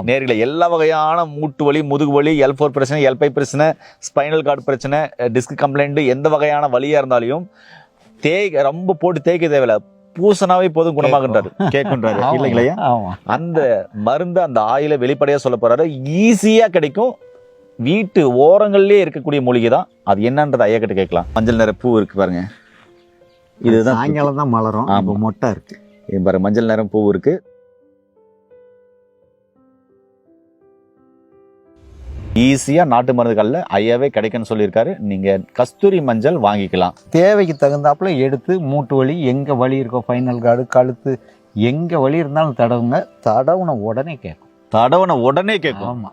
நேர்களை எல்லா வகையான மூட்டு வலி, முதுகு வலி, L4 பிரச்சனை, L5 பிரச்சனை, ஸ்பைனல் கார்டு பிரச்சனை, டிஸ்க் கம்ப்ளைண்ட், எந்த வகையான வலியா இருந்தாலும் ரொம்ப போட்டு தேய்க்க தேவையில்ல, பூசனாவே போதும் குணமாகன்றாரு, கேட்குன்றாரு இல்லைங்களா? அந்த மருந்து, அந்த ஆயில வெளிப்படையா சொல்ல போறாரு, ஈஸியா கிடைக்கும். வீட்டு ஓரங்கள்லயே இருக்கக்கூடிய மூலிகை தான். அது என்னன்றது ஐயா கிட்ட கேட்கலாம். மஞ்சள் நிற பூ இருக்கு பாருங்க, இதுதான் சாயங்காலம் தான் மலரும். மொட்டை இருக்கு பாருங்க, மஞ்சள் நிறம் பூ இருக்கு. ஈஸியா நாட்டு மருந்துகள்ல ஐயாவே கிடைக்குன்னு சொல்லியிருக்காரு. நீங்க கஸ்தூரி மஞ்சள் வாங்கிக்கலாம். தேவைக்கு தகுந்தாப்புல எடுத்து மூட்டு வலி எங்க வலி இருக்கோ, ஃபைனல் கார்டு, கழுத்து, எங்க வலி இருந்தாலும் தடவுங்க. தடவுன உடனே கேட்கும். ஆமா.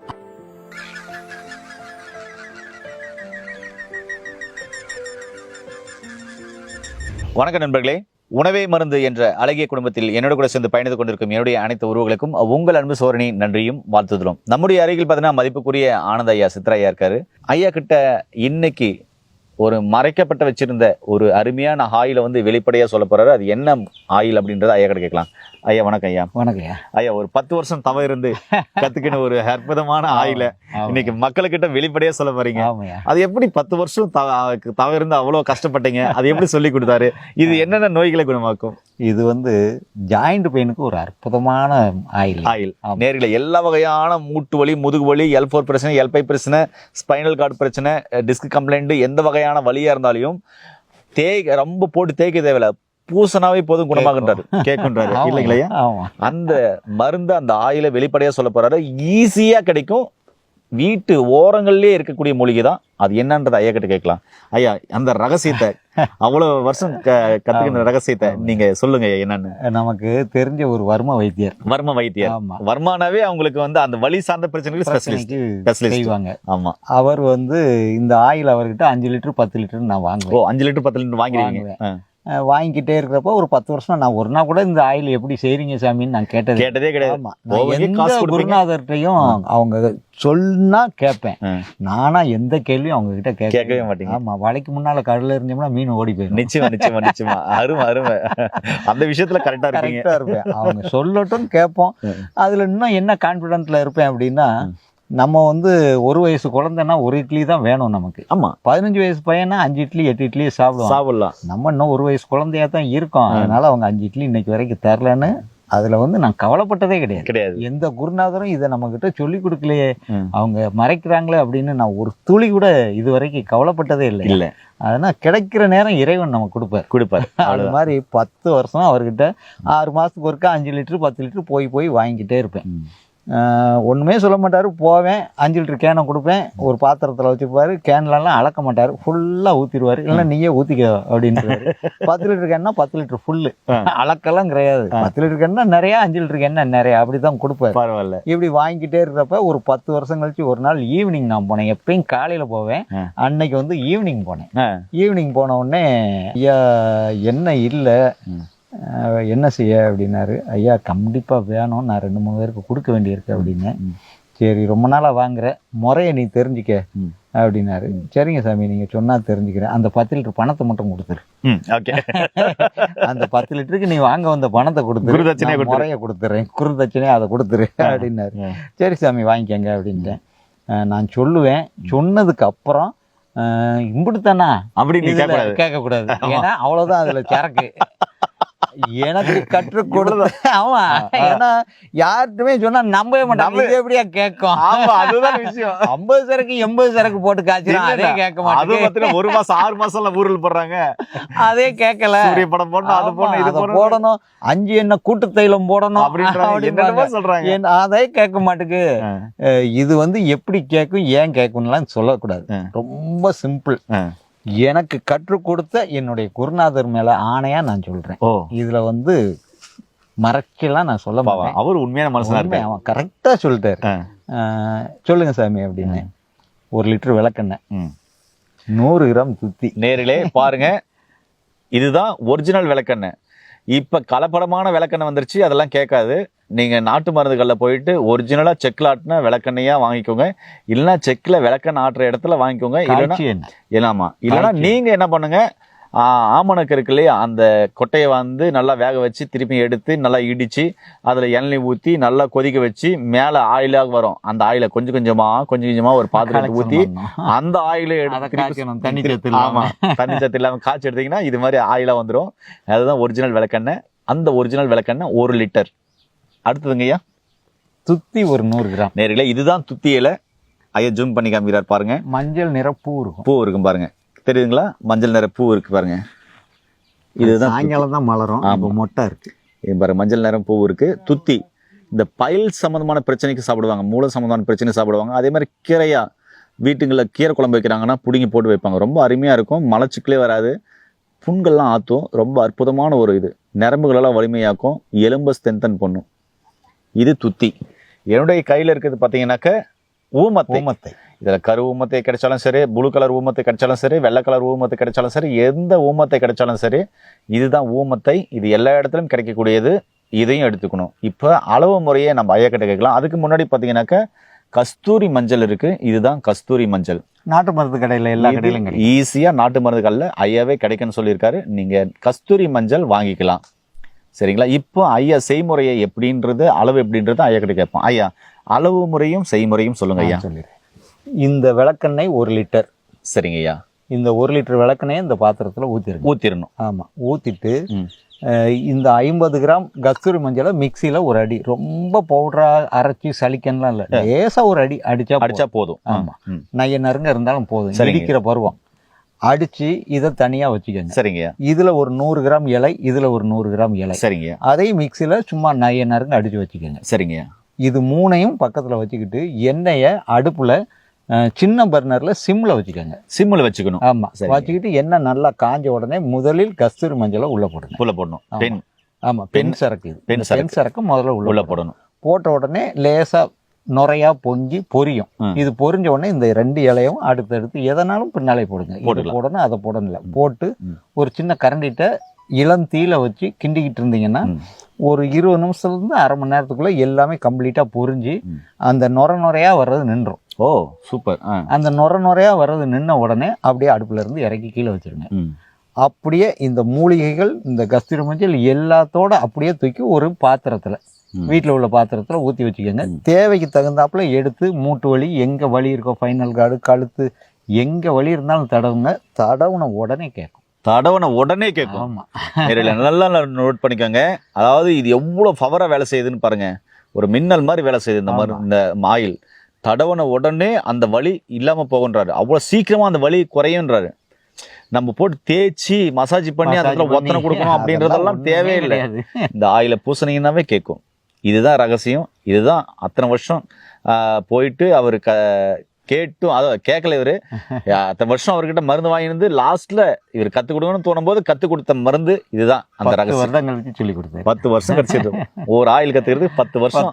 வணக்கம் நண்பர்களே, உணவே மருந்து என்ற அழகிய குடும்பத்தில் என்னோட கூட சேர்ந்து பயணித்துக் கொண்டிருக்கும் என்னுடைய அனைத்து உறவுகளுக்கும் உங்கள் அன்பு சோரணி நன்றியும் வாழ்த்துதலும். நம்முடைய அருகில் பார்த்தீங்கன்னா மதிப்புக்குரிய ஆனந்த ஐயா, சித்ரா ஐயா இருக்காரு. ஐயா கிட்ட இன்னைக்கு ஒரு மறைக்கப்பட்ட வச்சிருந்த ஒரு அருமையான ஆயில வெளிப்படையா சொல்ல போறாரு. அது என்ன ஆயில் அப்படின்றத ஐயா கிட்ட கேட்கலாம். ஐயா வணக்கம். ஐயா வணக்கம். ஐயா ஒரு 10 வருஷம் தவ இருந்து கத்துக்கின ஒரு அற்புதமான ஆயில இன்னைக்கு மக்களுக்கிட்ட வெளிப்படையா சொல்ல போறீங்க. அது எப்படி 10 வருஷம் தவ இருந்து அவ்வளவு கஷ்டப்பட்டீங்க? அது எப்படி சொல்லி கொடுத்தாரு? இது என்னென்ன நோய்களை குணமாக்கும்? இது ஜாயிண்ட் பெயினுக்கு ஒரு அற்புதமான ஆயில். நேர்களை எல்லா வகையான மூட்டு வலி, முதுகு வலி, L4 பிரச்சனை, L5 பிரச்சனை, ஸ்பைனல் கார்டு பிரச்சனை, டிஸ்க் கம்ப்ளைண்ட், எந்த வகையான வலியா இருந்தாலும் ரொம்ப போட்டு தேய்க்க தேவையில்ல, பூசனாவே போதும் குணமாகன்றாரு, கேட்குன்றாரு இல்லைங்களா? அந்த மருந்து, அந்த ஆயில வெளிப்படையா சொல்ல போறாரு, ஈஸியா கிடைக்கும். வீட்டு ஓரங்கள்லயே இருக்கக்கூடிய மூலிகை தான். அது என்னன்றது ஐயா கிட்ட கேட்கலாம். ஐயா அந்த ரகசியத்தை, அவ்வளவு வருஷம் கத்துக்கிற ரகசியத்தை நீங்க சொல்லுங்க என்னன்னு. நமக்கு தெரிஞ்ச ஒரு வர்ம வைத்தியர். வர்மானாவே அவங்களுக்கு அந்த வலி சார்ந்த பிரச்சனைக்கு ஸ்பெஷலிஸ்ட் செய்வாங்க. ஆமா. அவர் இந்த ஆயில் அவர்கிட்ட 5 லிட்டர் 10 லிட்டர் நான் வாங்குவேன். 5 லிட்டர் 10 லிட்டர் வாங்கிடுவீங்க. வாங்கிக்கிட்டே இருக்கிறப்ப ஒரு 10 வருஷம் நான் ஒரு நாள் கூட இந்த ஆயில் எப்படி செய்றீங்க சாமின்னு நான் கேட்டதே கிடையாது. குருநாதர்கிட்டையும் அவங்க சொன்னா கேட்பேன். நானா எந்த கேள்வியும் அவங்க கிட்ட கேட்கவே மாட்டேங்க. ஆமா, வலைக்கு முன்னால கடல்ல இருந்தோம்னா மீன் ஓடி போயிடும். நிச்சயமா அருமை. அந்த விஷயத்துல கரெக்டா இருப்பேன். அவங்க சொல்லட்டும் கேட்போம். அதுல இன்னும் என்ன கான்பிடன்ட்ல இருப்பேன் அப்படின்னா, நம்ம ஒரு வயசு குழந்தைன்னா ஒரு இட்லி தான் வேணும் நமக்கு. ஆமா. 15 வயசு பையனா 5 இட்லி 8 இட்லி சாப்பிடலாம். நம்ம இன்னும் ஒரு வயசு குழந்தையா தான் இருக்கோம். அதனால அவங்க 5 இட்லி இன்னைக்கு வரைக்கும் தரலன்னு அதுல நான் கவலைப்பட்டதே கிடையாது. எந்த குருநாதரும் இதை நம்ம கிட்ட சொல்லி கொடுக்கலையே, அவங்க மறைக்கிறாங்களே அப்படின்னு நான் ஒரு துளி கூட இது வரைக்கும் கவலைப்பட்டதே இல்லை. அதனால கிடைக்கிற நேரம் இறைவன் நமக்கு கொடுப்பார். அது மாதிரி 10 வருஷம் அவர்கிட்ட 6 மாசத்துக்கு ஒருக்கா 5 லிட்டர் 10 லிட்டர் போய் வாங்கிக்கிட்டே இருப்பேன். ஒன்றுமே சொல்ல மாட்டார். போவேன், 5 லிட்டர் கேனை கொடுப்பேன், ஒரு பாத்திரத்தில் வச்சுப்பாரு. கேன்லாம் அளக்க மாட்டார், ஃபுல்லாக ஊற்றிடுவார். இல்லைன்னா நீயே ஊற்றிக்க அப்படின்றாரு. 10 லிட்டர் கேன்னா 10 லிட்டர் ஃபுல்லு, அளக்கெல்லாம் கிடையாது. 10 லிட்டர் கேன்னா நிறையா, 5 லிட்டர் கேன்னா நிறையா, அப்படி தான் கொடுப்பாரு. பரவாயில்ல. இப்படி வாங்கிக்கிட்டே இருக்கிறப்ப ஒரு 10 வருஷம் கழிச்சு ஒரு நாள் ஈவினிங் நான் போனேன். எப்பயும் காலையில் போவேன், அன்னைக்கு ஈவினிங் போனேன். ஈவினிங் போன உடனே ஐயா என்ன இல்லை என்ன செய்ய அப்படின்னாரு. ஐயா கண்டிப்பாக வேணும், நான் 2-3 பேருக்கு கொடுக்க வேண்டியிருக்கு அப்படின்னு. சரி, ரொம்ப நாளாக வாங்குற முறையை நீ தெரிஞ்சுக்க அப்படின்னாரு. சரிங்க சாமி, நீங்கள் சொன்னால் தெரிஞ்சுக்கிறேன். அந்த 10 லிட்டர் பணத்தை மட்டும் கொடுத்துரு. அந்த 10 லிட்டருக்கு நீ வாங்க வந்த பணத்தை கொடுத்துரு, முறையை கொடுத்துட்றேன், குருதட்சணையை அதை கொடுத்துரு அப்படின்னாரு. சரி சாமி வாங்கிக்கங்க அப்படின்ட்டேன். நான் சொல்லுவேன், சொன்னதுக்கு அப்புறம் இம்புட்டுத்தானா அப்படின்னு கேட்கக்கூடாது. ஏன்னா அவ்வளோதான் அதில் சரக்கு எனக்கு கற்றுக் கொடுத்த. ஆமா, ஏன்னா யார்ட்டுமே சொன்னா நம்பவே மாட்டாங்க. எப்படியா கேட்கும்? அதுதான் விஷயம். 50 சரக்கு 80 சரக்கு போட்டு காய்ச்சிடும், அதே கேட்க மாட்டாங்க. 1 மாசம் 6 மாசம் ஊரில் போடுறாங்க, அதே கேட்கல. படம் போடணும், அது போடணும், இது போடணும், 5 என்ன கூட்டு தைலம் போடணும் அப்படின்னு சொல்றாங்க. அதே கேட்க மாட்டுக்கு. இது எப்படி கேட்கும், ஏன் கேட்கும்லாம் சொல்லக்கூடாது. ரொம்ப சிம்பிள். எனக்கு கற்றுக் கொடுத்த என்னுடைய குருநாதர் மேல ஆணையா நான் சொல்றேன். இதுல மறைக்கலாம் நான் சொல்ல மாட்டேன். அவர் உண்மையான மனுஷனா இருப்பேன். அவன் கரெக்டா சொல்லிட்டாரு. சொல்லுங்க சாமி அப்படின்னு. 1 லிட்டர் விளக்கெண்ணெய், 100 கிராம் சுத்தி. நேரிலே பாருங்க, இதுதான் ஒரிஜினல் விளக்கெண்ணெய். இப்ப கலப்படமான விளக்கெண்ணெய் வந்துருச்சு, அதெல்லாம் கேட்காது. நீங்க நாட்டு மருந்துகளில் போயிட்டு ஒரிஜினலா செக்ல ஆட்டின விளக்கெண்ணையா வாங்கிக்கோங்க. இல்லைன்னா செக்ல விளக்கெண்ணெய் ஆட்டுற இடத்துல வாங்கிக்கோங்க. இல்லைன்னா நீங்க என்ன பண்ணுங்க, ஆமணக்கு இருக்கு இல்லையா, அந்த கொட்டையை வந்து நல்லா வேக வச்சு திருப்பி எடுத்து நல்லா இடிச்சு அதில் எண்ணெய் ஊற்றி நல்லா கொதிக்க வச்சு மேலே ஆயிலாக வரும். அந்த ஆயிலை கொஞ்சம் கொஞ்சமாக ஒரு பாத்திரத்தை ஊற்றி அந்த ஆயிலை எடுத்து தண்ணி சத்து தண்ணி சத்து இல்லாமல் காய்ச்சி எடுத்தீங்கன்னா இது மாதிரி ஆயிலாக வந்துடும். அதுதான் ஒரிஜினல் விளக்கெண்ணெய். அந்த ஒரிஜினல் விளக்கெண்ணெய் 1 லிட்டர். அடுத்ததுங்கய்யா துத்தி ஒரு 100 கிராம். நேர்களே இதுதான் துத்தி இலை. ஐயா ஜூம் பண்ணி காமிக்கிறார் பாருங்க. மஞ்சள் நிற பூ இருக்கும். பூ இருக்கும் பாருங்க, தெரியுதுங்களா? மஞ்சள் நிற பூ இருக்கு பாருங்க. இதுதான் சாயங்காலம் தான் மலரும். மொட்டை இருக்கு பாருங்க, மஞ்சள் நிறம் பூ இருக்கு. துத்தி இந்த பைல் சம்பந்தமான பிரச்சனைக்கு சாப்பிடுவாங்க, மூல சம்பந்தமான பிரச்சனை சாப்பிடுவாங்க. அதே மாதிரி கீரையா வீட்டுங்களில் கீரை குழம்பு வைக்கிறாங்கன்னா பிடுங்கி போட்டு வைப்பாங்க. ரொம்ப அருமையாக இருக்கும், மலச்சிக்கலே வராது, புண்கள்லாம் ஆற்றும். ரொம்ப அற்புதமான ஒரு இது, நரம்புகளெல்லாம் வலிமையாக்கும், எலும்பை ஸ்ட்ரென்தன் பண்ணும். இது துத்தி. என்னுடைய கையில் இருக்கிறது பார்த்தீங்கன்னாக்க ஊமத்தை. இதில் கரு ஊமத்தை கிடைச்சாலும் சரி, ப்ளூ கலர் ஊமத்தை கிடைச்சாலும் சரி, வெள்ளை கலர் ஊமத்தை கிடைச்சாலும் சரி, எந்த ஊமத்தை கிடைச்சாலும் சரி, இதுதான் ஊமத்தை. இது எல்லா இடத்துலையும் கிடைக்கக்கூடியது. இதையும் எடுத்துக்கணும். இப்போ அளவு முறையை நம்ம ஐயா கிட்ட கேட்கலாம். அதுக்கு முன்னாடி பார்த்தீங்கன்னாக்க கஸ்தூரி மஞ்சள் இருக்கு. இதுதான் கஸ்தூரி மஞ்சள். நாட்டு மருந்து கடையில் எல்லா கடையிலும் ஈஸியாக நாட்டு மருந்து கடையில் ஐயாவே கிடைக்குன்னு சொல்லியிருக்காரு. நீங்கள் கஸ்தூரி மஞ்சள் வாங்கிக்கலாம். சரிங்களா? இப்போ ஐயா செய்முறையை எப்படின்றது, அளவு எப்படின்றது ஐயா கிட்ட கேட்போம். ஐயா அளவு முறையும் செய்முறையும் சொல்லுங்க ஐயா. இந்த விளக்கெண்ணெய் 1 லிட்டர். சரிங்க ஐயா. இந்த 1 லிட்டர் விளக்கெண்ணெய் இந்த பாத்திரத்தில் ஊற்றிடணும். ஆமாம், ஊற்றிட்டு இந்த 50 கிராம் கஸ்தூரி மஞ்சளை மிக்சியில் ஒரு அடி, ரொம்ப பவுடராக அரைச்சி சலிக்கன்லாம் இல்லை, லேசாக ஒரு அடி அடித்தா போதும். ஆமாம், நைய நறுங்க இருந்தாலும் போதும். இடிக்கிற பருவம் அடித்து இதை தனியாக வச்சுக்கோங்க. சரிங்க. இதில் ஒரு 100 கிராம் இலை, இதில் ஒரு 100 கிராம் இலை. சரிங்க. அதையும் மிக்சியில் சும்மா நைய நறுங்க அடித்து வச்சுக்கோங்க. சரிங்க. இது 3ஐயும் பக்கத்தில் வச்சுக்கிட்டு எண்ணெயை அடுப்பில் சின்ன பர்னரில் சிம்மில் வச்சுக்கோங்க. சிம்மில் வச்சுக்கணும். ஆமாம், வச்சுக்கிட்டு எண்ணெய் நல்லா காஞ்ச உடனே முதலில் கஸ்தூரி மஞ்சளை உள்ளே போடணும். ஆமாம், பெண் சரக்கு. இது பெண் சரக்கு முதல்ல உள்ளே போடணும். போட்ட உடனே லேசாக நுறையா பொங்கி பொரியும். இது பொரிஞ்ச உடனே இந்த 2 இலையும் அடுத்தடுத்து எதனாலும் பின்னாலே போடுங்க. போடணும், அதை போடணும்ல. போட்டு ஒரு சின்ன கரண்டிட்ட இளம் தீயில வச்சு கிண்டிக்கிட்டு இருந்தீங்கன்னா ஒரு 20 நிமிஷத்துலேருந்து அரை மணி நேரத்துக்குள்ள எல்லாமே கம்ப்ளீட்டாக பொரிஞ்சு அந்த நுரையா வர்றது நின்றும். ஓ சூப்பர். அந்த நுரையா வர்றது நின்ன உடனே அப்படியே அடுப்புல இருந்து இறக்கி கீழே வச்சிருங்க. அப்படியே இந்த மூலிகைகள், இந்த கஸ்தூரி மஞ்சள் எல்லாத்தோட அப்படியே தூக்கி ஒரு பாத்திரத்தில், வீட்டில் உள்ள பாத்திரத்தில் ஊற்றி வச்சுக்கோங்க. தேவைக்கு தகுந்தாப்புல எடுத்து மூட்டு வலி, எங்கே வலி இருக்கோ, ஃபைனல் கார்டு, கழுத்து, எங்கே வலி இருந்தாலும் தடவுன உடனே கேட்கும். ஆமாம், நல்லா நோட் பண்ணிக்கோங்க. அதாவது இது எவ்வளோ பவராக வேலை செய்யுதுன்னு பாருங்க. ஒரு மின்னல் மாதிரி வேலை செய்யுது இந்த மாதிரி இந்த ஆயில். தடவுன உடனே அந்த வலி இல்லாமல் போகுன்றாரு. அவ்வளோ சீக்கிரமாக அந்த வலி குறையுன்றாரு. நம்ம போட்டு தேய்ச்சி மசாஜ் பண்ணி அதில் ஒத்தனை கொடுக்கணும் அப்படின்றதெல்லாம் தேவையில்லை. இந்த ஆயிலை பூசணிங்கன்னாவே கேட்கும். இதுதான் ரகசியம். இதுதான் அத்தனை வருஷம் போயிட்டு அவர் கேட்டும் அதை கேட்கல. இவர் அத்தனை வருஷம் அவர்கிட்ட மருந்து வாங்கியிருந்து லாஸ்ட்ல இவர் கற்றுக் கொடுக்கணும்னு தோணும் போது கற்றுக் கொடுத்த மருந்து இதுதான். அந்த ரகசியம் சொல்லி கொடுத்தேன். 10 வருஷம் கிடைச்சிட்டு ஒரு ஆயில் கற்றுக்கிறது 10 வருஷம்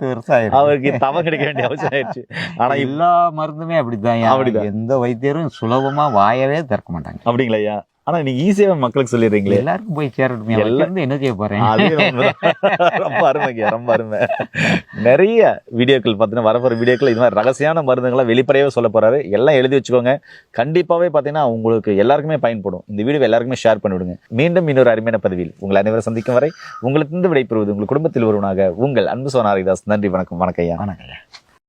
அவருக்கு தவம் கிடைக்க வேண்டிய அவசியம் ஆயிடுச்சு. ஆனா எல்லா மருந்துமே அப்படிதான். எந்த வைத்தியரும் சுலபமா வாயவே திறக்க மாட்டாங்க. அப்படிங்களா ஐயா? ஆனா நீங்க ஈஸியா மக்களுக்கு சொல்லிடுறீங்களே. எல்லாருக்கும் போய் சேரட்டும். என்ன செய்ய போறேன்? ரொம்ப அருமைங்க, ரொம்ப அருமை. நிறைய வீடியோக்கள் பார்த்தீங்கன்னா வரப்போற வீடியோக்கள் இது மாதிரி ரகசியமான மருந்துகளை வெளிப்படையாவே சொல்ல போறாரு. எல்லாம் எழுதி வச்சுக்கோங்க. கண்டிப்பாவே பார்த்தீங்கன்னா உங்களுக்கு எல்லாருக்குமே பயன்படும். இந்த வீடியோ எல்லாருக்குமே ஷேர் பண்ணிவிடுங்க. மீண்டும் இன்னொரு அருமையான பதிவில் உங்களை அனைவரும் சந்திக்கும் வரை உங்களுக்கு விடைபெறுவது உங்கள் குடும்பத்தில் ஒருவனாக உங்கள் அன்பு சோனாரிதாஸ். நன்றி, வணக்கம். வணக்கம் ஐயா. வணக்கம்.